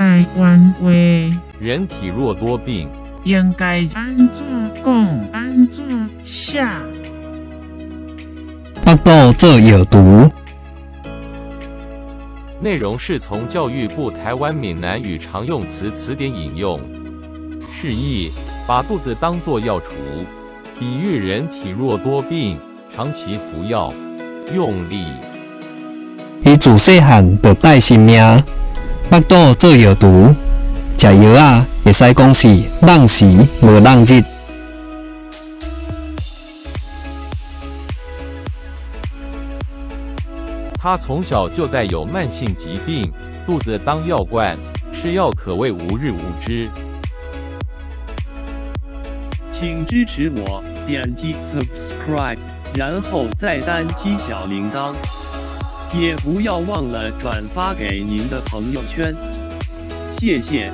台湾话，人体弱多病，应该安怎讲？安怎写？腹肚做药毒。内容是从教育部台湾闽南语常用词词典引用，释义把肚子当作药厨，比喻人体弱多病，长期服药用力。伊自细汉就带性命，腹肚做药毒，食药啊，会使讲是浪时无浪日。他从小就带有慢性疾病，肚子当药罐，吃药可谓无日无之。请支持我，点击 subscribe， 然后再单击小铃铛，也不要忘了转发给您的朋友圈，谢谢。